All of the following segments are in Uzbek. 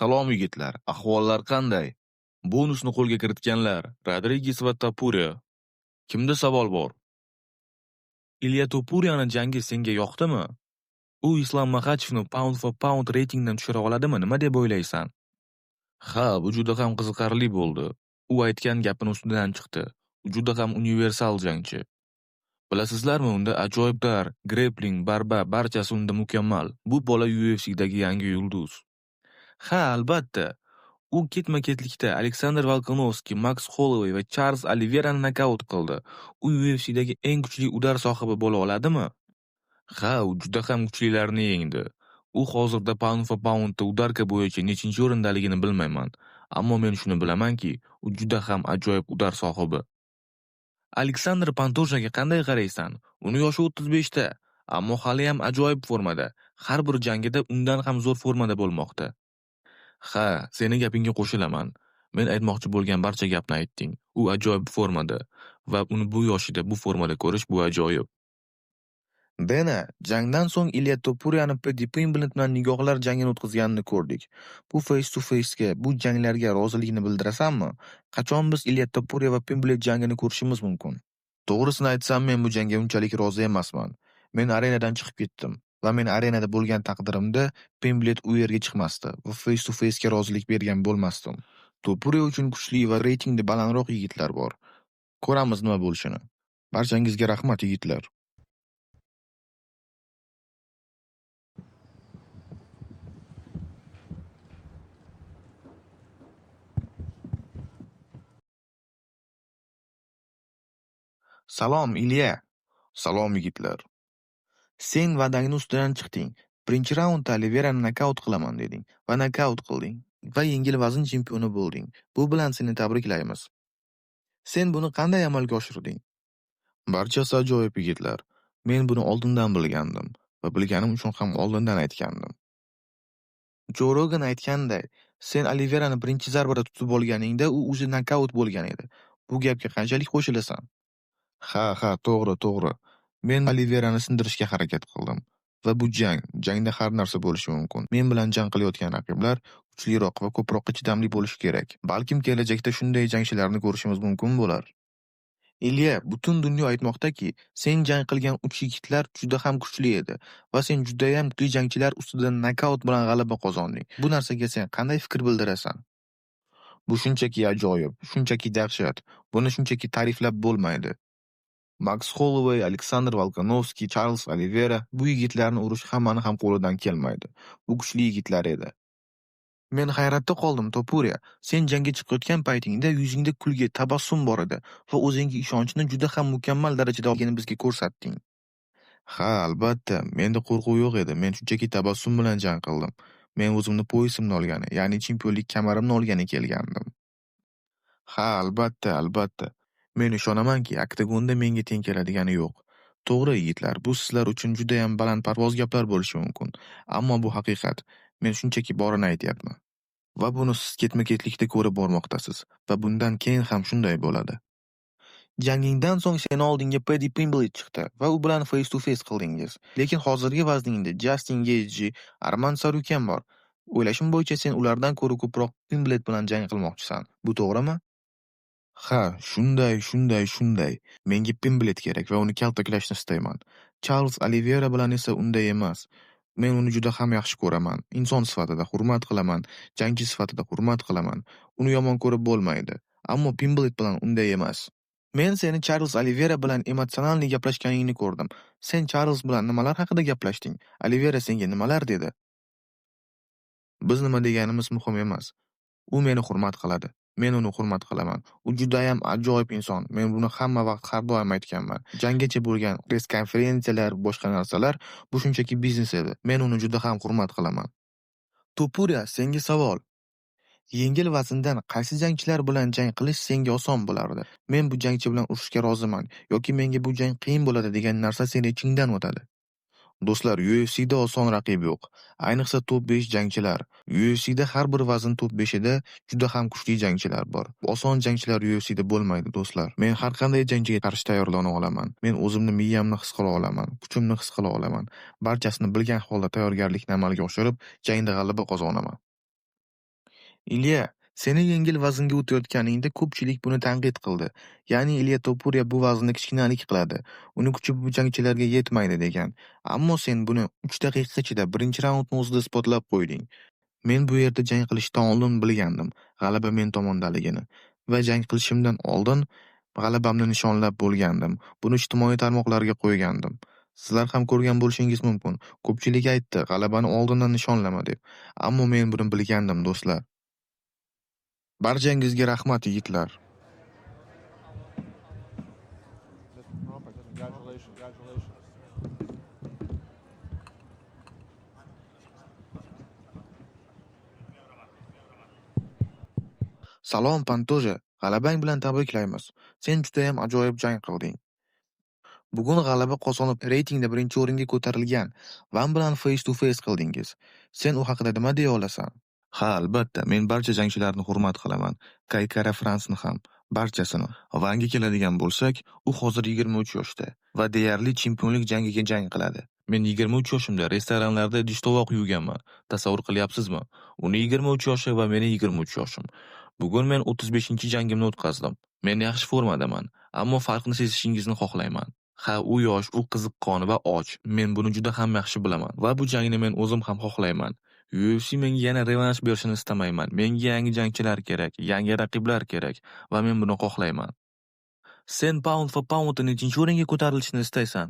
Salom yigitlar, ahvollar qanday? Bonusni qo'lga kiritganlar Rodriges va Topuria. Kimda savol bor? Ilya Topuriani jangi senga yoqdimi? U Islom Maxachevni pound for pound reytingdan tushira oladimi? Nima deb o'ylaysan? Ha, bu juda ham qiziqarli bo'ldi. U aytgan gapini ustidan chiqdi. U juda ham universal jangchi. Bilasizlarmi, unda ajoyiblar, grappling, barba, barchasi unda mukammal. Bu bola UFC'dagi yangi yulduz. Ha, albatta. U ketma-ketlikda Aleksandr Volkanovski, Max Holloway va Charles Oliveirani nokaut qildi. U UFC'dagi eng kuchli udar sohibi bo'la oladimi? Ha, u juda ham kuchlilarni yengdi. U hozirda pound for poundda udarka bo'yicha nechinchi o'rindaligini bilmayman, ammo men shuni bilamanki, u juda ham ajoyib udar sohibi. Aleksandr Pantojaga qanday qaraysan? Uni yoshi 35 ta, ammo hali ham ajoyib formada. Har bir jangida undan ham zo'r formada bo'lmoqda. Ha, seni gapingga qo'shilaman. Men aytmoqchi bo'lgan barcha gapni aytding. U ajoyib formada va uni bu yoshida bu formada ko'rish bu ajoyib. Dena, jangdan so'ng Ilya Topuriani Paddy Pimblett bilan nigohlar jangini o'tkazganini ko'rdik. Bu face to face'ga, bu janglarga roziligini bildirasanmi? Qachon biz Ilya Topuria va Pimblett jangini ko'rishimiz mumkin? To'g'risini aytsam, men bu jangga unchalik rozi emasman. Men arenadan chiqib ketdim va men arenada bo'lgan taqdirimda Pimblett u yerga chiqmasdi va face to face'ga rozilik bergan bo'lmasdim. Topuria uchun kuchli va reytingda balandroq yigitlar bor. Ko'ramiz nima bo'lishini. Barchangizga rahmat yigitlar. Salom Ilya. Salom yigitlar. Sen va'dangni ustidan chiqding. Birinchi raundda Oliveirani nokaut qilaman deding va nokaut qilding va yengil vazn chempioni bo'lding. Bu bilan seni tabriklaymiz. Sen buni qanday amalga oshirding? Barchasi ajoyib yigitlar. Men buni oldindan bilgandim va bilganim uchun ham oldindan aytgandim. Joe Rogan aytganday, sen Oliveirani birinchi zarbada tutib olganingda u o'zi nokaut bo'lgan edi. Bu gapga qanchalik qo'shilasan? Ha, to'g'ri. Men Oliveirani sindirishga harakat qildim. Va bu jangda har narsa bo'lishi mumkin. Men bilan jang qilayotgan raqiblar kuchliroq va ko'proq chidamli bo'lishi kerak. Balkim kelajakda shunday jangchilarni ko'rishimiz mumkin bo'lar. Ilya, butun dunyo aytmoqdaki, sen jang qilgan 3 yigitlar juda ham kuchli edi va sen juda ham kuchli jangchilar ustidan nokaut bilan g'alaba qozonding. Bu narsaga sen qanday fikr bildirasan? Bu shunchaki ajoyib, shunchaki dahshat. Buni shunchaki ta'riflab bo'lmaydi. Max Holloway, Aleksandr Volkanovski, Charles Oliveira bu yigitlarni urish hammani ham qo'lidan kelmaydi. Bu kuchli yigitlar edi. Men hayratda qoldim, Topuria. Sen jangga chiqayotgan paytingda yuzingda kulgi, tabassum bor edi va o'zingga ishonchni juda ham mukammal darajada olganini bizga ko'rsatding. Ha, albatta, menda qo'rquv yo'q edi. Men shunchaki tabassum bilan jang qildim. Men o'zimni poyasimni olgani, ya'ni chempionlik kamarimni olgani kelgandim. Ha, albatta. Men ishonamanki, oktagonda menga teng keladigani yo'q. To'g'ri yigitlar, bu sizlar uchun juda ham balandparvoz gaplar bo'lishi mumkin, ammo bu haqiqat. Men shunchaki borini aytyapman. Va buni siz ketma-ketlikda ko'rib bormoqdasiz va bundan keyin ham shunday bo'ladi. Jangingdan so'ng seni oldinga Paddy Pimblett chiqdi va u bilan face to face qildingiz. Lekin hozirgi vazningda Justin Gaethje, Arman Sarukan bor. O'ylashim bo'yicha sen ulardan ko'ra ko'proq Pimblett bilan jang qilmoqchisan. Bu to'g'rimi? Ha, shunday. Menga Pimblett kerak va uni kaltaklashni istayman. Charles Oliveira bilan esa unday emas. Men uni juda ham yaxshi ko'raman. Inson sifatida hurmat qilaman, jangchi sifatida hurmat qilaman. Uni yomon ko'rib bo'lmaydi. Ammo Pimblett bilan unday emas. Men seni Charles Oliveira bilan emotsional gaplashganingni ko'rdim. Sen Charles bilan nimalar haqida gaplashding? Oliveira senga nimalar dedi? Biz nima deganimiz muhim emas. U meni hurmat qiladi. Men uni hurmat qilaman. U juda ham ajoyib inson. Men buni hamma vaqt har doim aytganman. Janggacha bo'lgan press konferensiyalar, boshqa narsalar bu shunchaki biznes edi. Men uni juda ham hurmat qilaman. Topuria, senga savol. Yengil vazndan qaysi jangchilar bilan jang qilish senga oson bo'lardi? Men bu jangchi bilan urushga roziman yoki menga bu jang qiyin bo'ladi degan narsa seni ichingdan o'tadi. Do'stlar, UFC'da oson raqib yo'q. Ayniqsa top 5 jangchilar. UFC'da har bir vazn top 5ida juda ham kuchli jangchilar bor. Oson jangchilar UFC'da bo'lmaydi, do'stlar. Men har qanday jangchiga qarshi tayyorlana olaman. Men o'zimni miyamni his qila olaman, kuchimni his qila olaman. Barchasini bilgan holda tayyorgarlikni amalga oshirib, jangda g'alaba qozonaman. Ilya, seni yengil vaznga o'tayotganingda ko'pchilik buni tanqid qildi. Ya'ni Ilya Topuria bu vaznda kichkinalik qiladi. Uni kuchi bu jangchilarga yetmaydi degan. Ammo sen buni 3 daqiqa ichida birinchi raundni o'zida isbotlab qo'yding. Men bu yerda jang qilishdan oldin bilgandim g'alaba men tomondaligini va jang qilishimdan oldin g'alabamni nishonlab bo'lgandim. Buni ijtimoiy tarmoqlarga qo'ygandim. Sizlar ham ko'rgan bo'lishingiz mumkin. Ko'pchilik aytdi, g'alabani oldindan nishonlama deb. Ammo men buni bilgandim, do'stlar. Barchangizga rahmat, yigitlar. Salom Pantoja, g'alabang bilan tabriklaymiz. Sen juda ham ajoyib jang qilding. Bugun g'alaba qozonib, reytingda birinchi o'ringa ko'tarilgan Van bilan face to face qildingiz. Sen u haqida nima deya olasan? Ha, albatta, men barcha jangchilarni hurmat qilaman. Kai Kara Fransni ham, barchasini. Vanga keladigan bo'lsak, u hozir 23 yoshda va deyarli chempionlik jangiga jang qiladi. Men 23 yoshimda restoranlarda idish-tovoq yuvganman. Tasavvur qilyapsizmi? Uni 23 yoshi va meni 23 yoshim. Bugun men 35-jangimni o'tkazdim. Men yaxshi formadaman, ammo farqni sezishingizni xohlayman. Ha, u yosh, u qiziqqon va och. Men buni juda ham yaxshi bilaman va bu jangni men o'zim ham xohlayman. UFC menga yana revansh berishini istamayman. Menga yangi jangchilar kerak, yangi raqiblar kerak va men buni xohlayman. Sen pound for pound nechinchi o'ringa ko'tarilishini istaysan?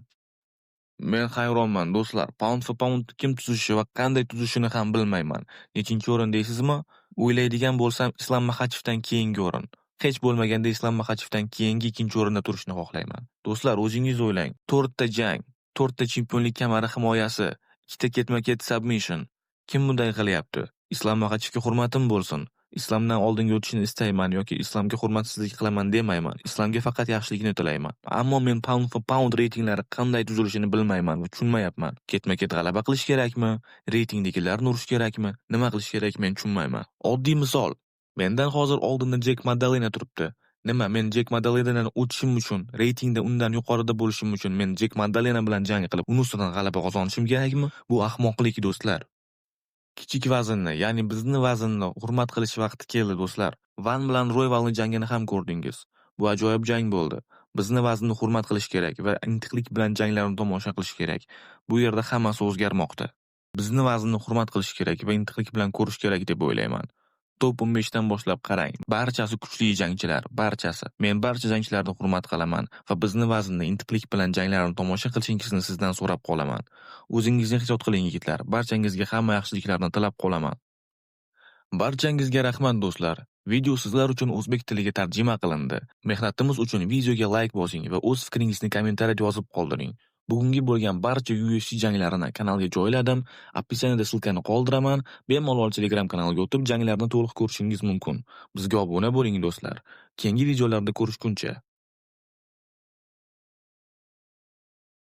Men hayronman, do'stlar. Pound for pound kim tuzishi va qanday tuzishini ham bilmayman. Nechinchi o'rin deysizmi? O'ylaydigan bo'lsam, Islom Maxachevdan keyingi o'rin. Hech bo'lmaganda Islom Maxachevdan keyingi ikkinchi o'rinda turishni xohlayman. Do'stlar, o'zingiz o'ylang. 4 ta jang, 4 ta chempionlik kamari himoyasi, 2 ta ketma-ket submission. Kim bunday qilyapti? Islom Maxachevga hurmatim bo'lsin. Islomdan oldinga o'tishini istayman yoki islomga hurmatsizlik qilaman demayman. Islomga faqat yaxshilikni tilayman. Ammo men pound for pound reytinglari qanday tuzilishini bilmayman va tushunmayapman. Ketma-ket g'alaba qilish kerakmi? Reytingdagilarni urish kerakmi? Nima qilish kerak men tushunmayman. Oddiy misol. Mendan hozir oldinda Jack Maddalena turibdi. Nima, men Jack Maddalenani o'tishim uchun, reytingda undan yuqorida bo'lishim uchun men Jack Maddalena bilan jang qilib, uni ustidan g'alaba qozonishim kerakmi? Bu ahmoqlik, do'stlar. Kichik vaznni, ya'ni bizni vaznni hurmat qilish vaqti keldi, do'stlar. Van bilan Royvalning jangini ham ko'rdingiz. Bu ajoyib jang bo'ldi. Bizni vaznni hurmat qilish kerak va intiqlik bilan janglarni tomosha qilish kerak. Bu yerda hammasi o'zgarmoqda. Bizni vaznni hurmat qilish kerak va intiqlik bilan ko'rish kerak deb o'ylayman. Top 15 dan boshlab qarang. Barchasi kuchli jangchilar, barchasi. Men barcha jangchilarni hurmat qilaman va bizni vaznni intiqlik bilan janglarni tomosha qilishingizni sizdan so'rab qolaman. O'zingizni ehtiyot qiling, yigitlar. Barchangizga hamma yaxshiliklarni tilab qolaman. Barchangizga rahmat, do'stlar. Video sizlar uchun o'zbek tiliga tarjima qilindi. Mehnatimiz uchun videoga like bosing va o'z fikringizni kommentariyada yozib qoldiring. Bugungi bo'lgan barcha UFC janglarini kanalga joyladim. Описаниеda silkani qoldiraman. Bemalol Telegram kanaliga o'tib janglarni to'liq ko'rishingiz mumkin. Bizga obuna bo'ling, do'stlar. Keyingi videolarda ko'rishguncha